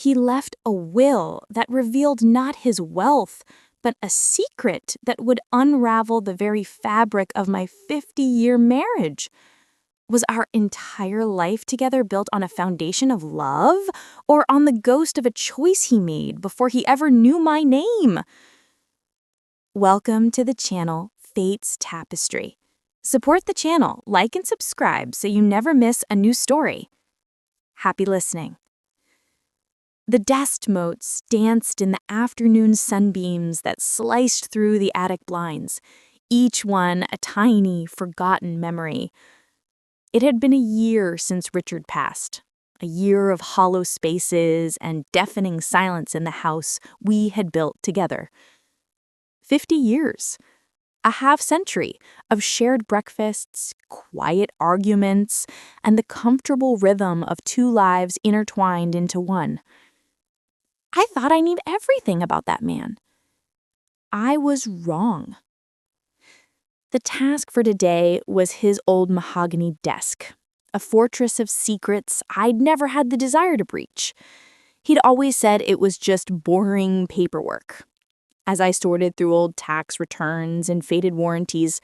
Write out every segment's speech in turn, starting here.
He left a will that revealed not his wealth, but a secret that would unravel the very fabric of my 50-year marriage. Was our entire life together built on a foundation of love, or on the ghost of a choice he made before he ever knew my name? Welcome to the channel Fate's Tapestry. Support the channel, like and subscribe so you never miss a new story. Happy listening. The dust motes danced in the afternoon sunbeams that sliced through the attic blinds, each one a tiny, forgotten memory. It had been a year since Richard passed, a year of hollow spaces and deafening silence in the house we had built together. 50 years, a half-century of shared breakfasts, quiet arguments, and the comfortable rhythm of two lives intertwined into one. I thought I knew everything about that man. I was wrong. The task for today was his old mahogany desk, a fortress of secrets I'd never had the desire to breach. He'd always said it was just boring paperwork. As I sorted through old tax returns and faded warranties,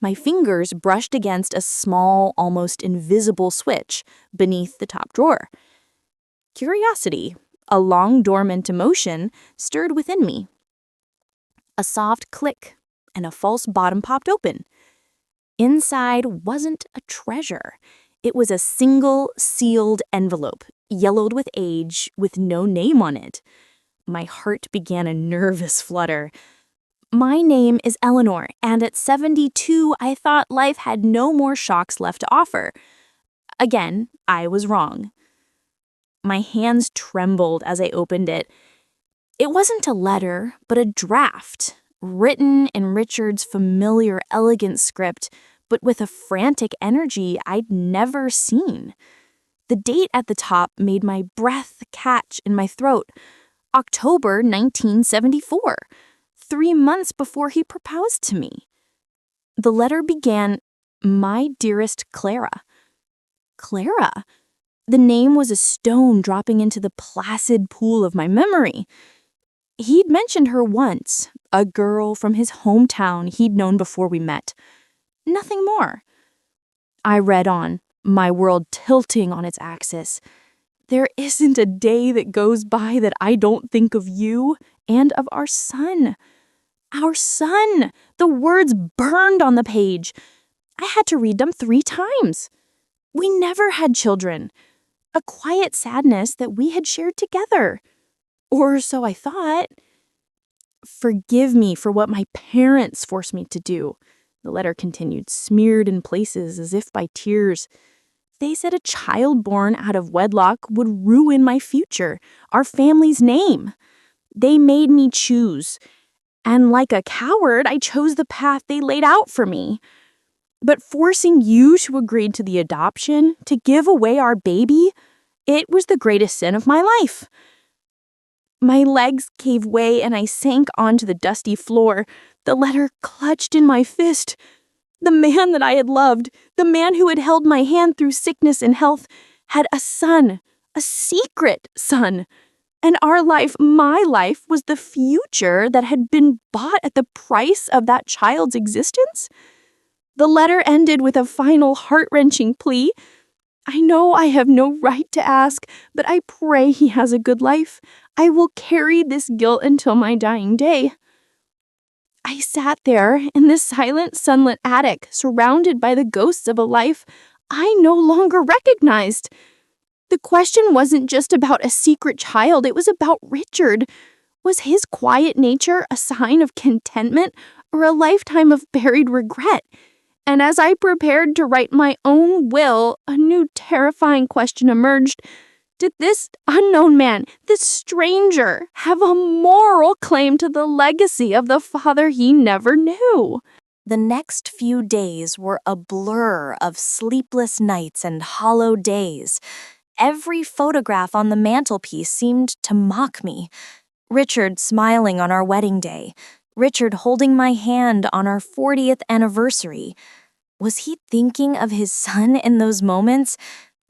my fingers brushed against a small, almost invisible switch beneath the top drawer. Curiosity, a long-dormant emotion, stirred within me. A soft click, and a false bottom popped open. Inside wasn't a treasure. It was a single sealed envelope, yellowed with age, with no name on it. My heart began a nervous flutter. My name is Eleanor, and at 72, I thought life had no more shocks left to offer. Again, I was wrong. My hands trembled as I opened it. It wasn't a letter, but a draft, written in Richard's familiar, elegant script, but with a frantic energy I'd never seen. The date at the top made my breath catch in my throat. October 1974, 3 months before he proposed to me. The letter began, "My dearest Clara." Clara. The name was a stone dropping into the placid pool of my memory. He'd mentioned her once, a girl from his hometown he'd known before we met. Nothing more. I read on, my world tilting on its axis. There isn't a day that goes by that I don't think of you and of our son. Our son! The words burned on the page. I had to read them 3 times. We never had children. A quiet sadness that we had shared together. Or so I thought. Forgive me for what my parents forced me to do, the letter continued, smeared in places as if by tears. They said a child born out of wedlock would ruin my future, our family's name. They made me choose. And like a coward, I chose the path they laid out for me. But forcing you to agree to the adoption, to give away our baby, it was the greatest sin of my life. My legs gave way and I sank onto the dusty floor, the letter clutched in my fist. The man that I had loved, the man who had held my hand through sickness and health, had a son, a secret son. And our life, my life, was the future that had been bought at the price of that child's existence? The letter ended with a final heart-wrenching plea. I know I have no right to ask, but I pray he has a good life. I will carry this guilt until my dying day. I sat there in this silent, sunlit attic, surrounded by the ghosts of a life I no longer recognized. The question wasn't just about a secret child, it was about Richard. Was his quiet nature a sign of contentment or a lifetime of buried regret? And as I prepared to write my own will, a new terrifying question emerged. Did this unknown man, this stranger, have a moral claim to the legacy of the father he never knew? The next few days were a blur of sleepless nights and hollow days. Every photograph on the mantelpiece seemed to mock me. Richard smiling on our wedding day. Richard holding my hand on our 40th anniversary. Was he thinking of his son in those moments?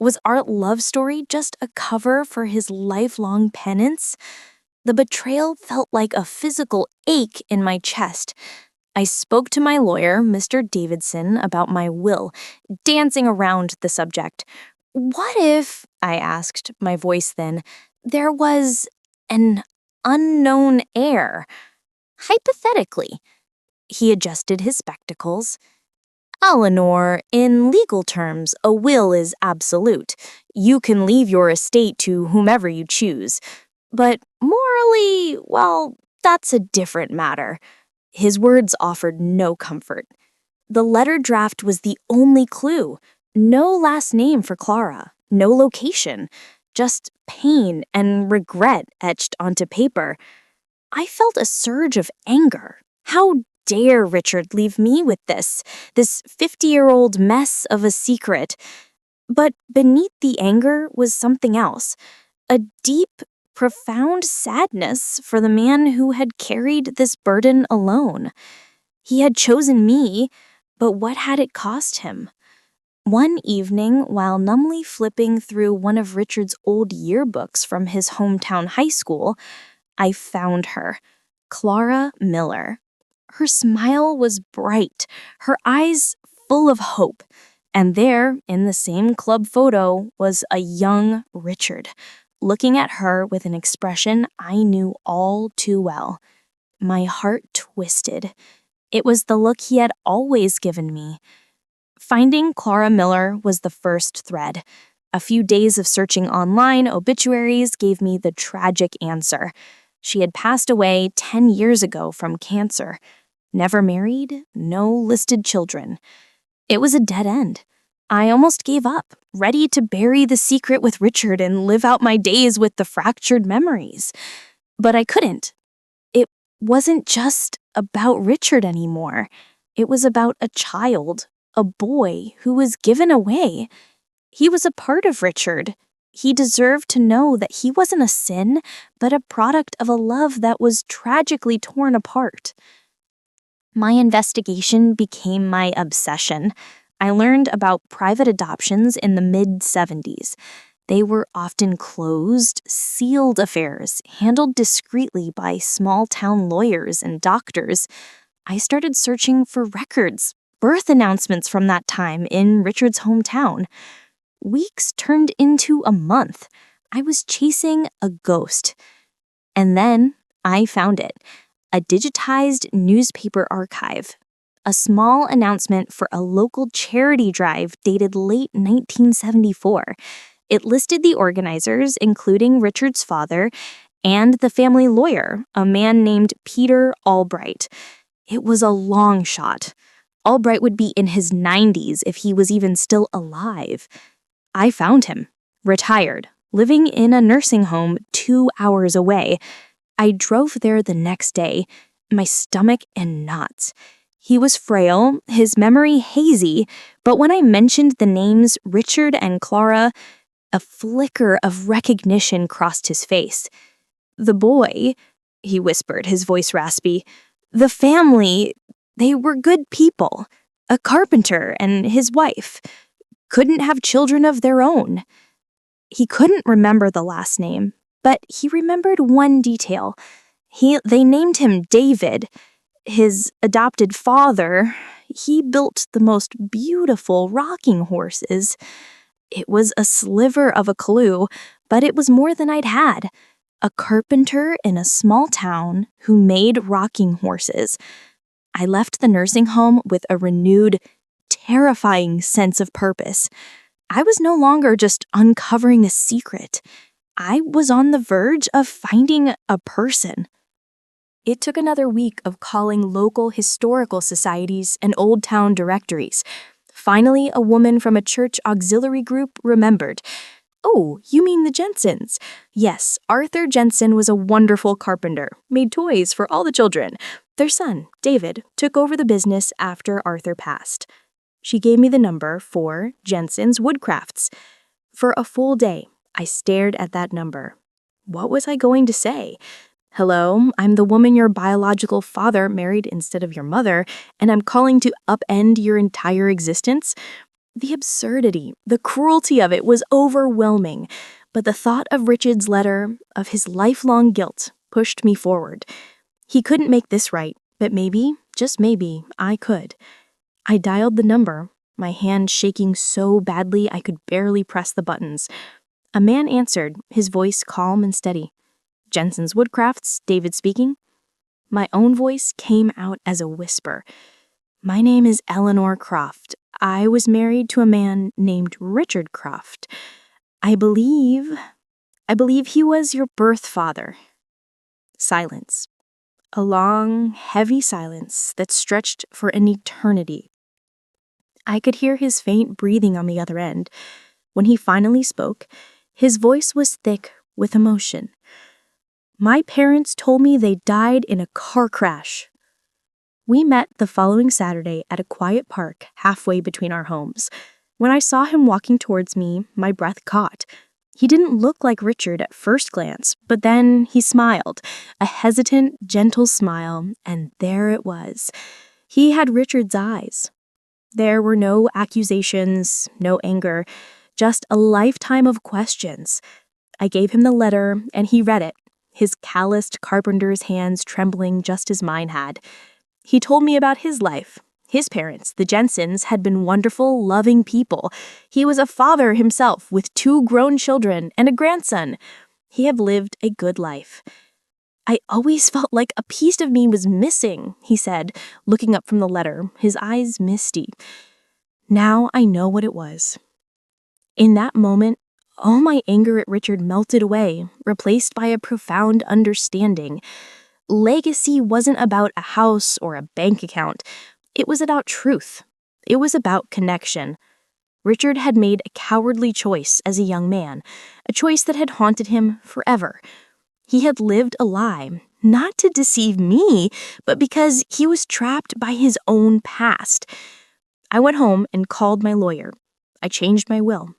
Was our love story just a cover for his lifelong penance? The betrayal felt like a physical ache in my chest. I spoke to my lawyer, Mr. Davidson, about my will, dancing around the subject. What if, I asked, my voice thin, there was an unknown heir? Hypothetically. He adjusted his spectacles. Eleanor, in legal terms, a will is absolute. You can leave your estate to whomever you choose. But morally, well, that's a different matter. His words offered no comfort. The letter draft was the only clue. No last name for Clara, no location, just pain and regret etched onto paper. I felt a surge of anger. How dare Richard leave me with this 50-year-old mess of a secret? But beneath the anger was something else, a deep, profound sadness for the man who had carried this burden alone. He had chosen me, but what had it cost him? One evening, while numbly flipping through one of Richard's old yearbooks from his hometown high school, I found her, Clara Miller. Her smile was bright, her eyes full of hope, and there, in the same club photo, was a young Richard, looking at her with an expression I knew all too well. My heart twisted. It was the look he had always given me. Finding Clara Miller was the first thread. A few days of searching online obituaries gave me the tragic answer. She had passed away 10 years ago from cancer. Never married, no listed children. It was a dead end. I almost gave up, ready to bury the secret with Richard and live out my days with the fractured memories. But I couldn't. It wasn't just about Richard anymore. It was about a child, a boy who was given away. He was a part of Richard. He deserved to know that he wasn't a sin, but a product of a love that was tragically torn apart. My investigation became my obsession. I learned about private adoptions in the mid-70s. They were often closed, sealed affairs, handled discreetly by small-town lawyers and doctors. I started searching for records, birth announcements from that time in Richard's hometown. Weeks turned into a month. I was chasing a ghost. And then I found it. A digitized newspaper archive. A small announcement for a local charity drive dated late 1974. It listed the organizers, including Richard's father, and the family lawyer, a man named Peter Albright. It was a long shot. Albright would be in his 90s if he was even still alive. I found him, retired, living in a nursing home 2 hours away. I drove there the next day, my stomach in knots. He was frail, his memory hazy, but when I mentioned the names Richard and Clara, a flicker of recognition crossed his face. The boy, he whispered, his voice raspy, the family, they were good people. A carpenter and his wife. Couldn't have children of their own. He couldn't remember the last name, but he remembered one detail. They named him David. His adopted father, he built the most beautiful rocking horses. It was a sliver of a clue, but it was more than I'd had. A carpenter in a small town who made rocking horses. I left the nursing home with a renewed, terrifying sense of purpose. I was no longer just uncovering a secret. I was on the verge of finding a person. It took another week of calling local historical societies and old town directories. Finally, a woman from a church auxiliary group remembered. Oh, you mean the Jensens? Yes, Arthur Jensen was a wonderful carpenter, made toys for all the children. Their son, David, took over the business after Arthur passed. She gave me the number for Jensen's Woodcrafts. For a full day, I stared at that number. What was I going to say? Hello, I'm the woman your biological father married instead of your mother, and I'm calling to upend your entire existence. The absurdity, the cruelty of it was overwhelming, but the thought of Richard's letter, of his lifelong guilt, pushed me forward. He couldn't make this right, but maybe, just maybe, I could. I dialed the number, my hand shaking so badly I could barely press the buttons. A man answered, his voice calm and steady. "Jensen's Woodcrafts, David speaking." My own voice came out as a whisper. "My name is Eleanor Croft. I was married to a man named Richard Croft. I believe he was your birth father." Silence. A long, heavy silence that stretched for an eternity. I could hear his faint breathing on the other end. When he finally spoke, his voice was thick with emotion. "My parents told me they died in a car crash." We met the following Saturday at a quiet park halfway between our homes. When I saw him walking towards me, my breath caught. He didn't look like Richard at first glance, but then he smiled, a hesitant, gentle smile, and there it was. He had Richard's eyes. There were no accusations, no anger, just a lifetime of questions. I gave him the letter, and he read it, his calloused carpenter's hands trembling just as mine had. He told me about his life. His parents, the Jensens, had been wonderful, loving people. He was a father himself with 2 grown children and a grandson. He had lived a good life. "I always felt like a piece of me was missing," he said, looking up from the letter, his eyes misty. Now I know what it was. In that moment, all my anger at Richard melted away, replaced by a profound understanding. Legacy wasn't about a house or a bank account. It was about truth. It was about connection. Richard had made a cowardly choice as a young man, a choice that had haunted him forever. He had lived a lie, not to deceive me, but because he was trapped by his own past. I went home and called my lawyer. I changed my will.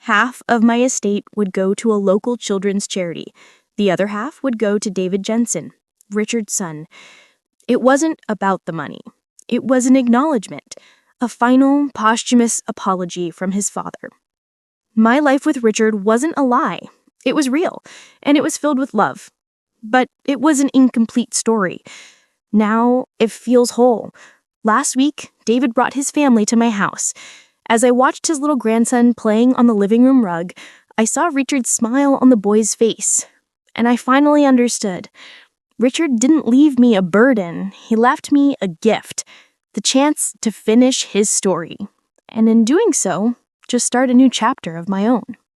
Half of my estate would go to a local children's charity. The other half would go to David Jensen, Richard's son. It wasn't about the money. It was an acknowledgement, a final, posthumous apology from his father. My life with Richard wasn't a lie. It was real, and it was filled with love. But it was an incomplete story. Now it feels whole. Last week, David brought his family to my house. As I watched his little grandson playing on the living room rug, I saw Richard's smile on the boy's face. And I finally understood. Richard didn't leave me a burden. He left me a gift, the chance to finish his story. And in doing so, just start a new chapter of my own.